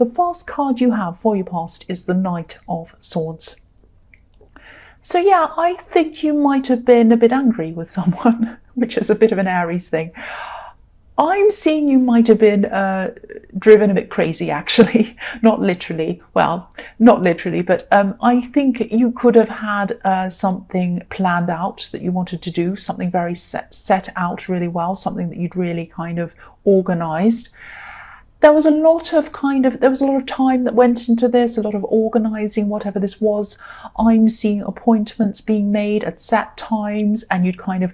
the first card you have for your past is the Knight of Swords. So yeah, I think you might have been a bit angry with someone, which is a bit of an Aries thing. I'm seeing you might have been driven a bit crazy, actually. Not literally. Well, not literally, but I think you could have had something planned out that you wanted to do, something very set out really well, something that you'd really kind of organised. There was a lot of time that went into this, a lot of organising, whatever this was. I'm seeing appointments being made at set times, and you'd kind of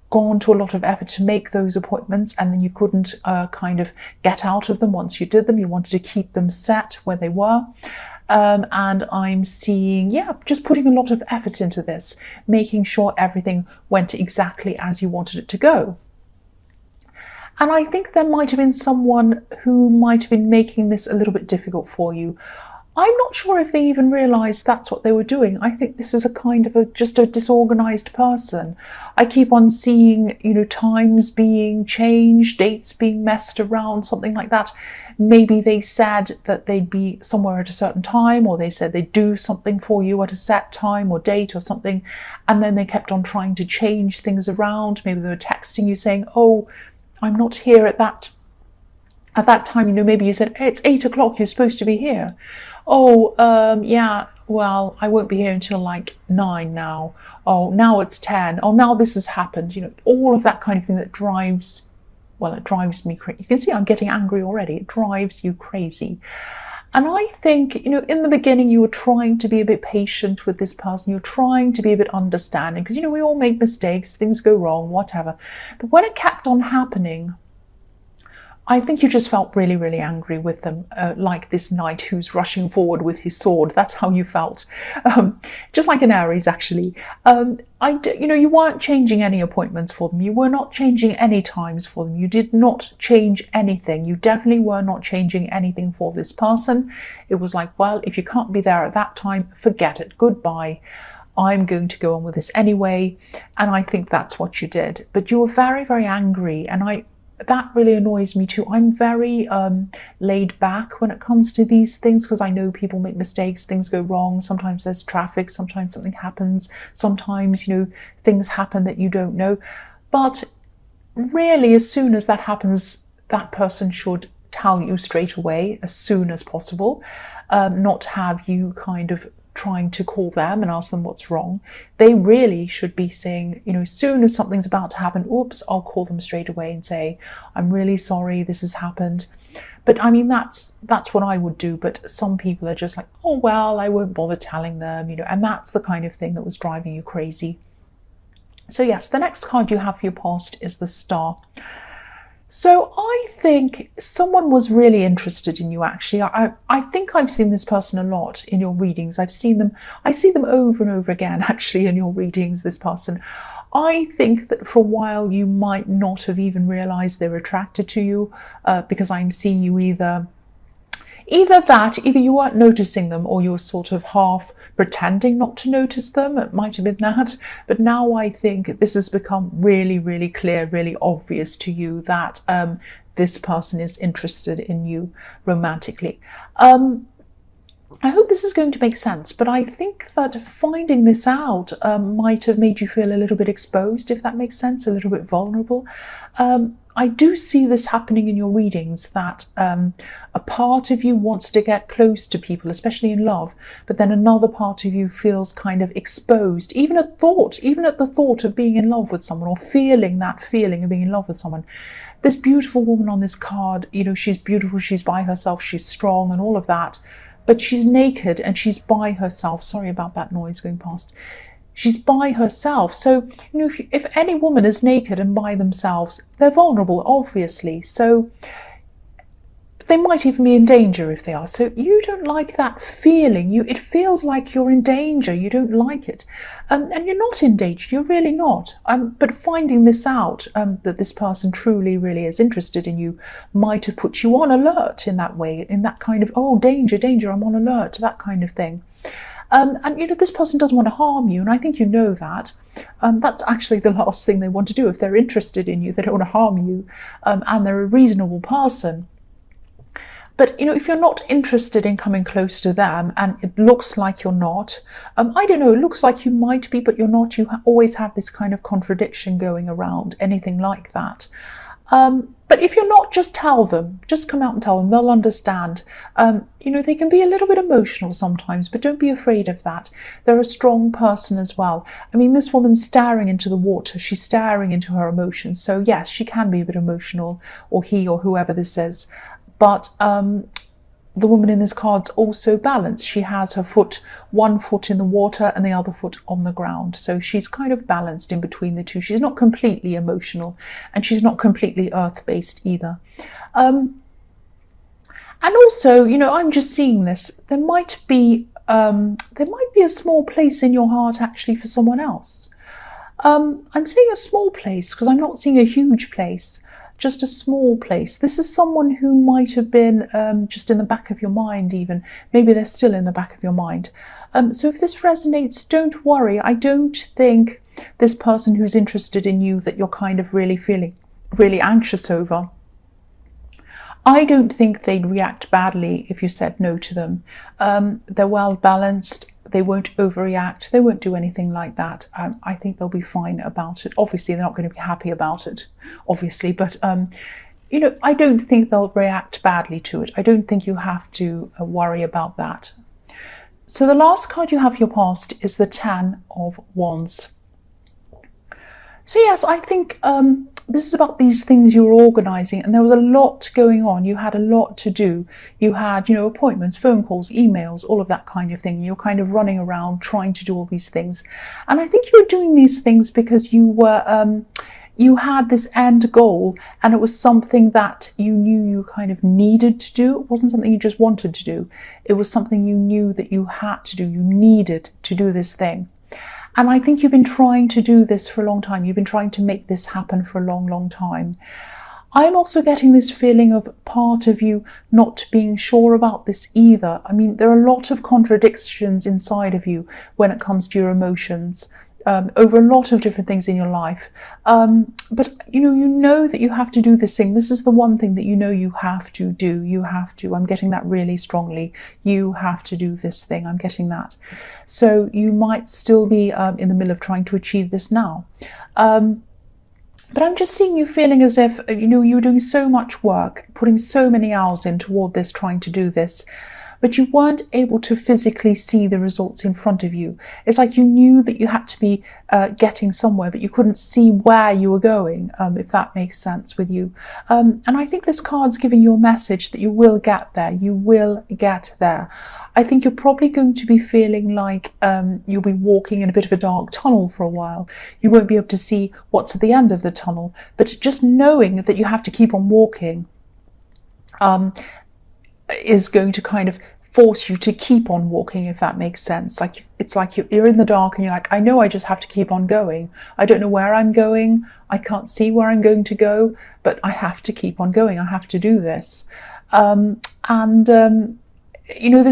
gone to a lot of effort to make those appointments, and then you couldn't kind of get out of them once you did them. You wanted to keep them set where they were. And I'm seeing, yeah, just putting a lot of effort into this, making sure everything went exactly as you wanted it to go. And I think there might have been someone who might have been making this a little bit difficult for you. I'm not sure if they even realised that's what they were doing. I think this is a kind of just a disorganised person. I keep on seeing, times being changed, dates being messed around, something like that. Maybe they said that they'd be somewhere at a certain time, or they said they'd do something for you at a set time or date or something, and then they kept on trying to change things around. Maybe they were texting you saying, oh, I'm not here at that time. Maybe you said, hey, it's 8 o'clock, you're supposed to be here. Oh, yeah, well, I won't be here until like 9 now. Oh, now it's 10. Oh, now this has happened. All of that kind of thing that drives me crazy. You can see I'm getting angry already. It drives you crazy. And I think, in the beginning, you were trying to be a bit patient with this person. You're trying to be a bit understanding because, we all make mistakes, things go wrong, whatever. But when it kept on happening, I think you just felt really, really angry with them, like this knight who's rushing forward with his sword. That's how you felt, just like an Aries, actually. You weren't changing any appointments for them. You were not changing any times for them. You did not change anything. You definitely were not changing anything for this person. It was like, well, if you can't be there at that time, forget it. Goodbye. I'm going to go on with this anyway. And I think that's what you did. But you were very, very angry. And that really annoys me too. I'm very laid back when it comes to these things because I know people make mistakes, things go wrong. Sometimes there's traffic, sometimes something happens, sometimes, things happen that you don't know. But really, as soon as that happens, that person should tell you straight away as soon as possible, not have you kind of trying to call them and ask them what's wrong. They really should be saying, as soon as something's about to happen, oops, I'll call them straight away and say, I'm really sorry this has happened. But I mean, that's what I would do. But some people are just like, oh, well, I won't bother telling them, and that's the kind of thing that was driving you crazy. So yes, the next card you have for your past is the Star. So I think someone was really interested in you, actually. I think I've seen this person a lot in your readings. I see them over and over again, actually, in your readings, this person. I think that for a while you might not have even realised they were attracted to you because I'm seeing you either you weren't noticing them or you were sort of half pretending not to notice them. It might have been that. But now I think this has become really, really clear, really obvious to you that this person is interested in you romantically. I hope this is going to make sense, but I think that finding this out might have made you feel a little bit exposed, if that makes sense, a little bit vulnerable. I do see this happening in your readings, that a part of you wants to get close to people, especially in love, but then another part of you feels kind of exposed, even at the thought of being in love with someone or feeling that feeling of being in love with someone. This beautiful woman on this card, she's beautiful, she's by herself, she's strong and all of that, but she's naked and she's by herself. Sorry about that noise going past. She's by herself. So, if any woman is naked and by themselves, they're vulnerable, obviously. So they might even be in danger if they are. So you don't like that feeling. It feels like you're in danger. You don't like it. And you're not in danger. You're really not. But finding this out, that this person truly, really is interested in you, might have put you on alert in that way, in that kind of, oh, danger, danger, I'm on alert, that kind of thing. And this person doesn't want to harm you, and I think you know that. That's actually the last thing they want to do. If they're interested in you, they don't want to harm you, and they're a reasonable person. But, if you're not interested in coming close to them, and it looks like you're not, I don't know, it looks like you might be, but you're not. You always have this kind of contradiction going around, anything like that. But if you're not, just tell them. Just come out and tell them. They'll understand. They can be a little bit emotional sometimes, but don't be afraid of that. They're a strong person as well. I mean, this woman's staring into the water. She's staring into her emotions. So yes, she can be a bit emotional, or he or whoever this is. But the woman in this card's also balanced. She has her one foot in the water and the other foot on the ground. So she's kind of balanced in between the two. She's not completely emotional, and she's not completely earth-based either. And also, I'm just seeing this. There might be a small place in your heart actually for someone else. I'm seeing a small place because I'm not seeing a huge place. Just a small place. This is someone who might have been just in the back of your mind even. Maybe they're still in the back of your mind. So if this resonates, don't worry. I don't think this person who's interested in you that you're kind of really feeling really anxious over, I don't think they'd react badly if you said no to them. They're well balanced. They won't overreact. They won't do anything like that. I think they'll be fine about it. Obviously, they're not going to be happy about it, obviously. But, I don't think they'll react badly to it. I don't think you have to worry about that. So the last card you have for your past is the Ten of Wands. So yes, I think this is about these things you were organising, and there was a lot going on. You had a lot to do. You had, appointments, phone calls, emails, all of that kind of thing. You're kind of running around trying to do all these things. And I think you were doing these things because you had this end goal, and it was something that you knew you kind of needed to do. It wasn't something you just wanted to do. It was something you knew that you had to do. You needed to do this thing. And I think you've been trying to do this for a long time. You've been trying to make this happen for a long, long time. I'm also getting this feeling of part of you not being sure about this either. I mean, there are a lot of contradictions inside of you when it comes to your emotions. Over a lot of different things in your life. But you know that you have to do this thing. This is the one thing that you have to do. You have to. I'm getting that really strongly. You have to do this thing. I'm getting that. So you might still be in the middle of trying to achieve this now. But I'm just seeing you feeling as if, you were doing so much work, putting so many hours in toward this, trying to do this, but you weren't able to physically see the results in front of you. It's like you knew that you had to be getting somewhere, but you couldn't see where you were going, if that makes sense with you. And I think this card's giving you a message that you will get there. You will get there. I think you're probably going to be feeling like you'll be walking in a bit of a dark tunnel for a while. You won't be able to see what's at the end of the tunnel, but just knowing that you have to keep on walking is going to kind of force you to keep on walking, if that makes sense. Like it's like you're in the dark and you're like, I know I just have to keep on going. I don't know where I'm going. I can't see where I'm going to go, but I have to keep on going. I have to do this. This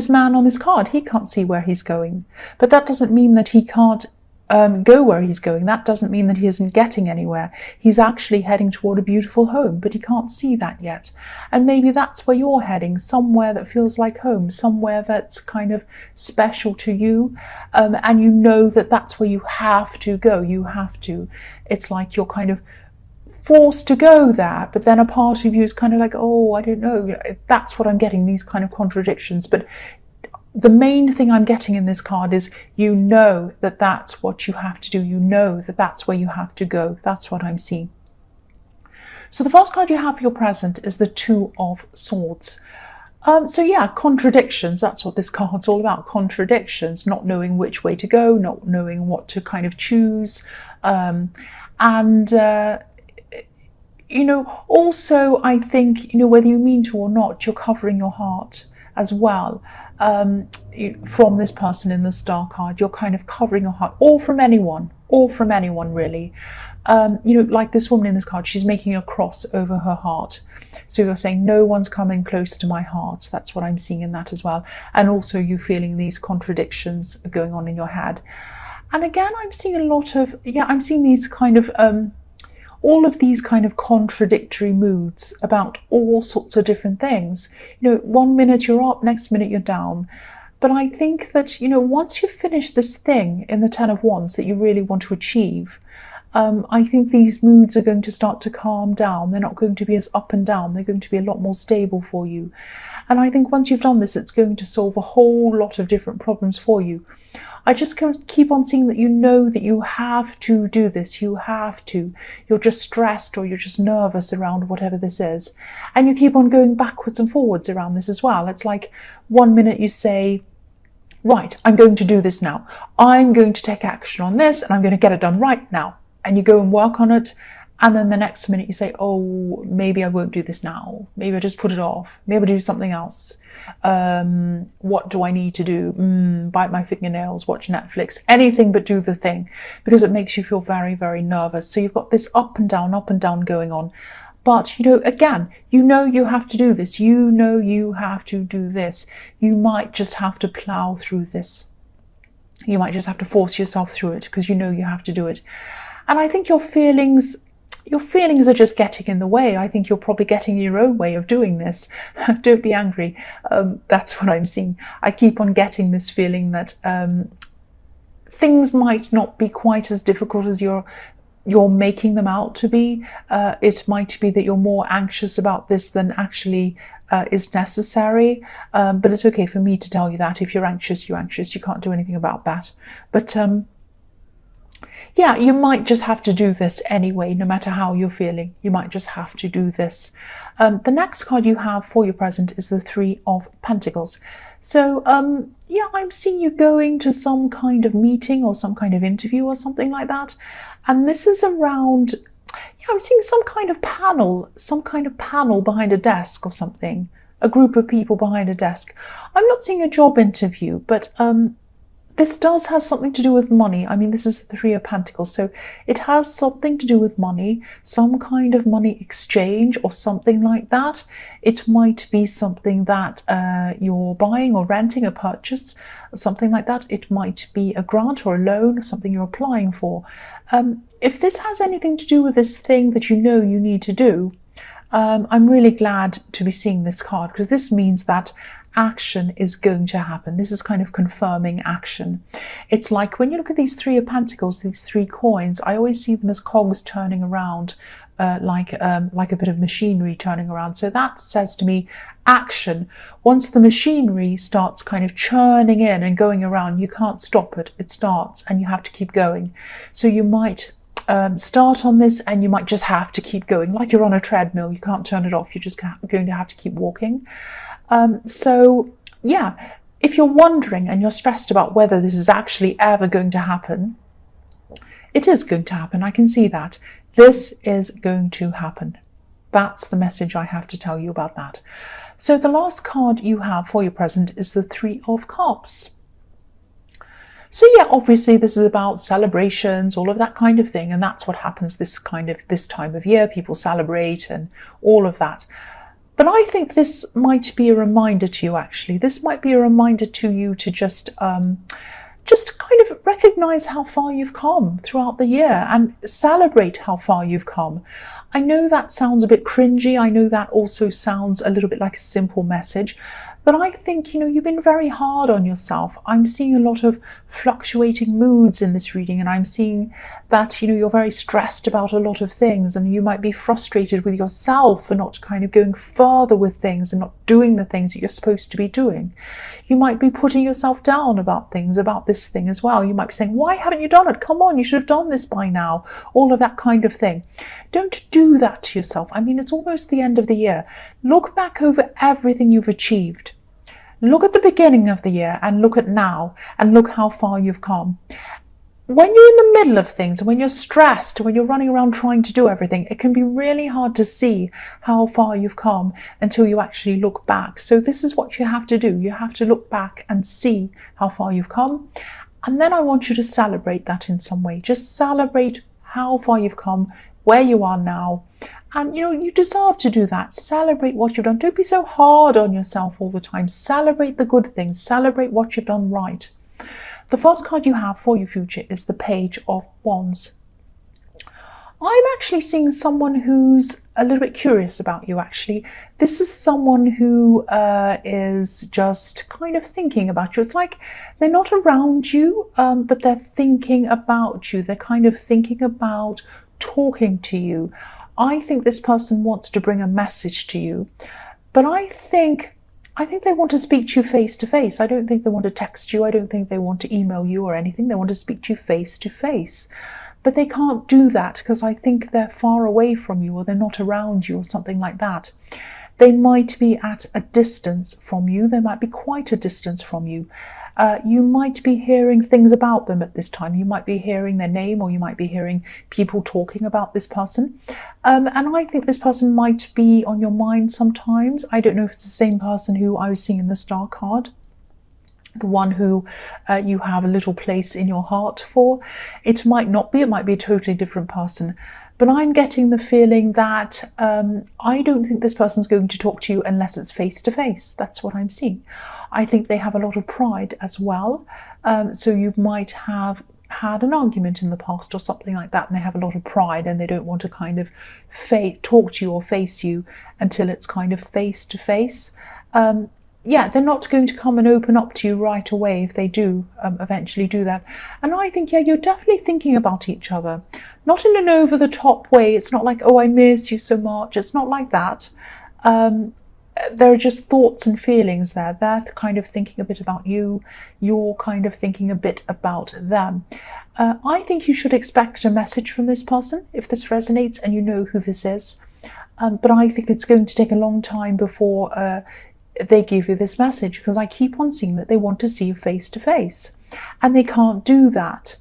man on this card, he can't see where he's going, but that doesn't mean that he can't go where he's going. That doesn't mean that he isn't getting anywhere. He's actually heading toward a beautiful home, but he can't see that yet. And maybe that's where you're heading, somewhere that feels like home, somewhere that's kind of special to you. And you know that that's where you have to go. You have to. It's like you're kind of forced to go there, but then a part of you is kind of like, oh, I don't know. That's what I'm getting, these kind of contradictions. But the main thing I'm getting in this card is you know that that's what you have to do. You know that that's where you have to go. That's what I'm seeing. So the first card you have for your present is the Two of Swords. So yeah, contradictions. That's what this card's all about. Contradictions, not knowing which way to go, not knowing what to kind of choose. Also I think, whether you mean to or not, you're covering your heart as well. From this person in the Star card, you're kind of covering your heart, all from anyone really. Like this woman in this card, she's making a cross over her heart. So you're saying, no one's coming close to my heart. That's what I'm seeing in that as well. And also you feeling these contradictions going on in your head. And again, I'm seeing a lot of, I'm seeing these kind of, all of these kind of contradictory moods about all sorts of different things. One minute you're up, next minute you're down. But I think that, once you finish this thing in the Ten of Wands that you really want to achieve, I think these moods are going to start to calm down. They're not going to be as up and down. They're going to be a lot more stable for you. And I think once you've done this, it's going to solve a whole lot of different problems for you. I just keep on seeing that that you have to do this. You have to. You're just stressed or you're just nervous around whatever this is. And you keep on going backwards and forwards around this as well. It's like one minute you say, right, I'm going to do this now. I'm going to take action on this and I'm going to get it done right now. And you go and work on it. And then the next minute you say, oh, maybe I won't do this now. Maybe I just put it off. Maybe I'll do something else. What do I need to do? Bite my fingernails, watch Netflix, anything but do the thing, because it makes you feel very, very nervous. So you've got this up and down going on. But, again, you have to do this. You have to do this. You might just have to plow through this. You might just have to force yourself through it because you have to do it. And I think your feelings are just getting in the way. I think you're probably getting your own way of doing this. Don't be angry. That's what I'm seeing. I keep on getting this feeling that things might not be quite as difficult as you're making them out to be. It might be that you're more anxious about this than actually is necessary. But it's okay for me to tell you that. If you're anxious, you're anxious. You can't do anything about that. But yeah, you might just have to do this anyway, no matter how you're feeling. You might just have to do this. The next card you have for your present is the Three of Pentacles. So, yeah, I'm seeing you going to some kind of meeting or some kind of interview or something like that. And this is around, yeah, I'm seeing some kind of panel behind a desk or something. A group of people behind a desk. I'm not seeing a job interview, but this does have something to do with money. I mean, this is the Three of Pentacles, so it has something to do with money, some kind of money exchange or something like that. It might be something that you're buying or renting, a purchase, something like that. It might be a grant or a loan, something you're applying for. If this has anything to do with this thing that you need to do, I'm really glad to be seeing this card, because this means that action is going to happen. This is kind of confirming action. It's like when you look at these Three of Pentacles, these three coins, I always see them as cogs turning around, like a bit of machinery turning around. So that says to me action. Once the machinery starts kind of churning in and going around, you can't stop it. It starts and you have to keep going. So you might start on this and you might just have to keep going, like you're on a treadmill. You can't turn it off. You're just going to have to keep walking. So yeah, if you're wondering and you're stressed about whether this is actually ever going to happen, it is going to happen. I can see that. This is going to happen. That's the message I have to tell you about that. So the last card you have for your present is the Three of Cups. So yeah, obviously this is about celebrations, all of that kind of thing. And that's what happens this time of year. People celebrate and all of that. But I think this might be a reminder to you, actually. This might be a reminder to you to just kind of recognize how far you've come throughout the year and celebrate how far you've come. I know that sounds a bit cringy. I know that also sounds a little bit like a simple message. But I think, you've been very hard on yourself. I'm seeing a lot of fluctuating moods in this reading, and I'm seeing that, you're very stressed about a lot of things, and you might be frustrated with yourself for not kind of going further with things and not doing the things that you're supposed to be doing. You might be putting yourself down about things, about this thing as well. You might be saying, why haven't you done it? Come on, you should have done this by now. All of that kind of thing. Don't do that to yourself. I mean, it's almost the end of the year. Look back over everything you've achieved. Look at the beginning of the year and look at now and look how far you've come. When you're in the middle of things, when you're stressed, when you're running around trying to do everything, it can be really hard to see how far you've come until you actually look back. So this is what you have to do. You have to look back and see how far you've come. And then I want you to celebrate that in some way. Just celebrate how far you've come, where you are now. And, you deserve to do that. Celebrate what you've done. Don't be so hard on yourself all the time. Celebrate the good things. Celebrate what you've done right. The first card you have for your future is the Page of Wands. I'm actually seeing someone who's a little bit curious about you, actually. This is someone who is just kind of thinking about you. It's like they're not around you, but they're thinking about you. They're kind of thinking about talking to you. I think this person wants to bring a message to you, but I think they want to speak to you face to face. I don't think they want to text you. I don't think they want to email you or anything. They want to speak to you face to face. But they can't do that because I think they're far away from you, or they're not around you, or something like that. They might be at a distance from you. They might be quite a distance from you. You might be hearing things about them at this time. You might be hearing their name, or you might be hearing people talking about this person. And I think this person might be on your mind sometimes. I don't know if it's the same person who I was seeing in the star card, the one who you have a little place in your heart for. It might not be, it might be a totally different person. But I'm getting the feeling that I don't think this person's going to talk to you unless it's face to face. That's what I'm seeing. I think they have a lot of pride as well. So you might have had an argument in the past or something like that, and they have a lot of pride, and they don't want to kind of talk to you or face you until it's kind of face to face. Yeah, they're not going to come and open up to you right away if they do eventually do that. And I think, yeah, you're definitely thinking about each other. Not in an over-the-top way. It's not like, oh, I miss you so much. It's not like that. There are just thoughts and feelings there. They're kind of thinking a bit about you. You're kind of thinking a bit about them. I think you should expect a message from this person if this resonates and you know who this is. But I think it's going to take a long time before they give you this message, because I keep on seeing that they want to see you face to face, and they can't do that.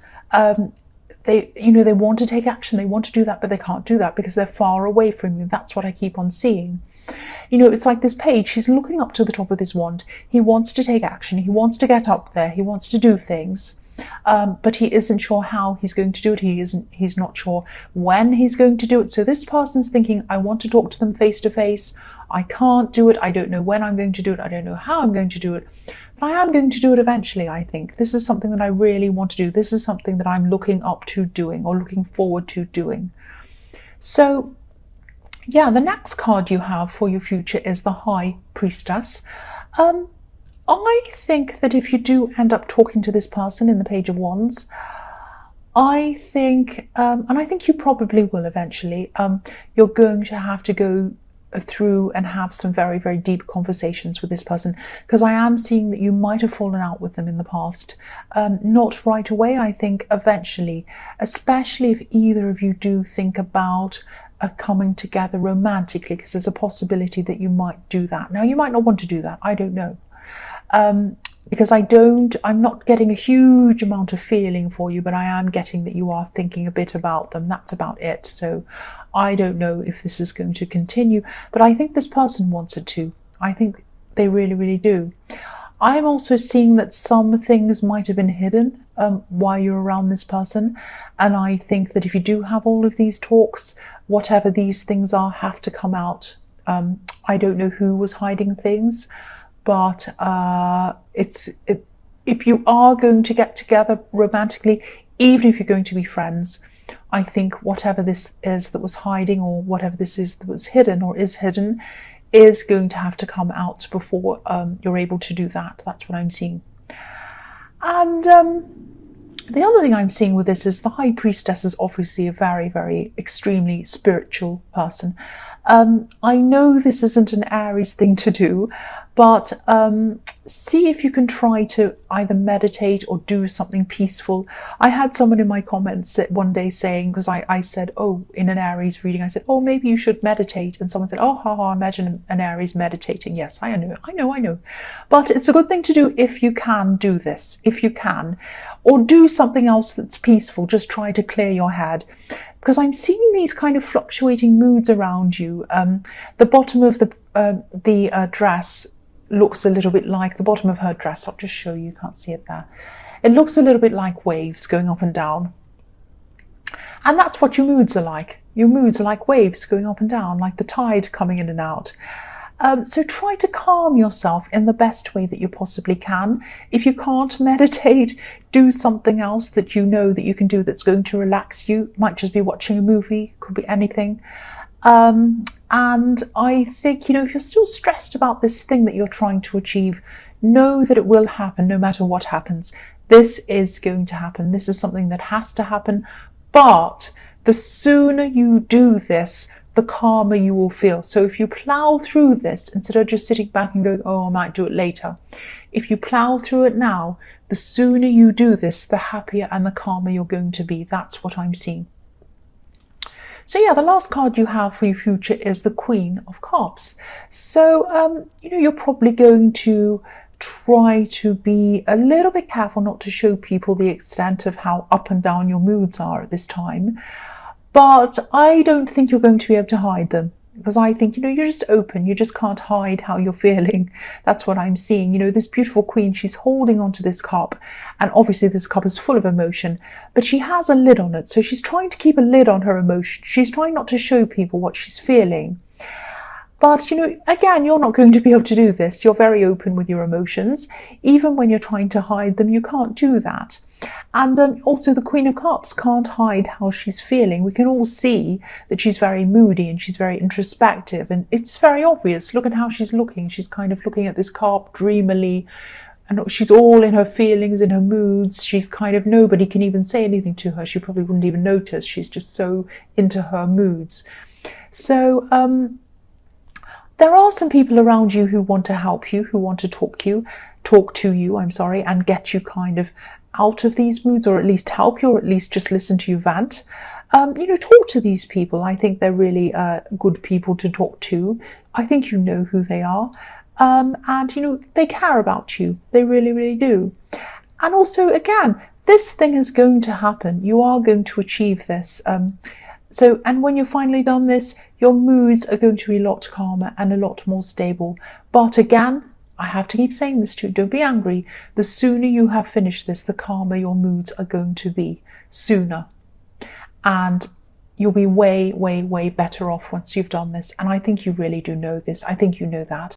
They want to take action, they want to do that, but they can't do that because they're far away from you. That's what I keep on seeing. It's like this page, he's looking up to the top of his wand. He wants to take action, he wants to get up there, he wants to do things, but he isn't sure how he's going to do it. He's not sure when he's going to do it. So this person's thinking, I want to talk to them face to face. I can't do it. I don't know when I'm going to do it. I don't know how I'm going to do it. But I am going to do it eventually, I think. This is something that I really want to do. This is something that I'm looking up to doing, or looking forward to doing. So, yeah, the next card you have for your future is the High Priestess. I think that if you do end up talking to this person in the Page of Wands, I think, and I think you probably will eventually, you're going to have to go through and have some very, very deep conversations with this person, because I am seeing that you might have fallen out with them in the past. Not right away, I think eventually, especially if either of you do think about coming together romantically, because there's a possibility that you might do that. Now, you might not want to do that, I don't know. Because I'm not getting a huge amount of feeling for you, but I am getting that you are thinking a bit about them. That's about it. So I don't know if this is going to continue, but I think this person wants it to. I think they really, really do. I'm also seeing that some things might have been hidden while you're around this person. And I think that if you do have all of these talks, whatever these things are, have to come out. I don't know who was hiding things, but if you are going to get together romantically, even if you're going to be friends, I think whatever this is that was hiding, or whatever this is that was hidden or is hidden, is going to have to come out before you're able to do that. That's what I'm seeing. And the other thing I'm seeing with this is the High Priestess is obviously a very, very extremely spiritual person. I know this isn't an Aries thing to do, but see if you can try to either meditate or do something peaceful. I had someone in my comments one day saying, because I said, oh, in an Aries reading, I said, oh, maybe you should meditate. And someone said, oh, imagine an Aries meditating. Yes, I know. But it's a good thing to do if you can do this, if you can. Or do something else that's peaceful. Just try to clear your head. Because I'm seeing these kind of fluctuating moods around you. The bottom of the dress looks a little bit like the bottom of her dress. I'll just show you, you can't see it there. It looks a little bit like waves going up and down. And that's what your moods are like. Your moods are like waves going up and down, like the tide coming in and out. So try to calm yourself in the best way that you possibly can. If you can't meditate, do something else that you know that you can do that's going to relax you. It might just be watching a movie, could be anything. And I think, if you're still stressed about this thing that you're trying to achieve, know that it will happen no matter what happens. This is going to happen. This is something that has to happen. But the sooner you do this, the calmer you will feel. So if you plow through this instead of just sitting back and going, oh, I might do it later. If you plow through it now, the sooner you do this, the happier and the calmer you're going to be. That's what I'm seeing. So yeah, the last card you have for your future is the Queen of Cups. So, you're probably going to try to be a little bit careful not to show people the extent of how up and down your moods are at this time. But I don't think you're going to be able to hide them, because I think, you're just open. You just can't hide how you're feeling. That's what I'm seeing. This beautiful queen, she's holding onto this cup, and obviously this cup is full of emotion, but she has a lid on it. So she's trying to keep a lid on her emotion. She's trying not to show people what she's feeling. But, again, you're not going to be able to do this. You're very open with your emotions. Even when you're trying to hide them, you can't do that. And also the Queen of Cups can't hide how she's feeling. We can all see that she's very moody and she's very introspective. And it's very obvious. Look at how she's looking. She's kind of looking at this cup dreamily. And she's all in her feelings, in her moods. She's kind of, nobody can even say anything to her. She probably wouldn't even notice. She's just so into her moods. So, there are some people around you who want to help you, who want to talk to you, and get you kind of out of these moods, or at least help you, or at least just listen to you vent. Talk to these people. I think they're really good people to talk to. I think you know who they are. And, they care about you. They really, really do. And also, again, this thing is going to happen. You are going to achieve this. And when you've finally done this, your moods are going to be a lot calmer and a lot more stable. But again, I have to keep saying this to you, don't be angry. The sooner you have finished this, the calmer your moods are going to be. Sooner. And you'll be way, way, way better off once you've done this. And I think you really do know this. I think you know that.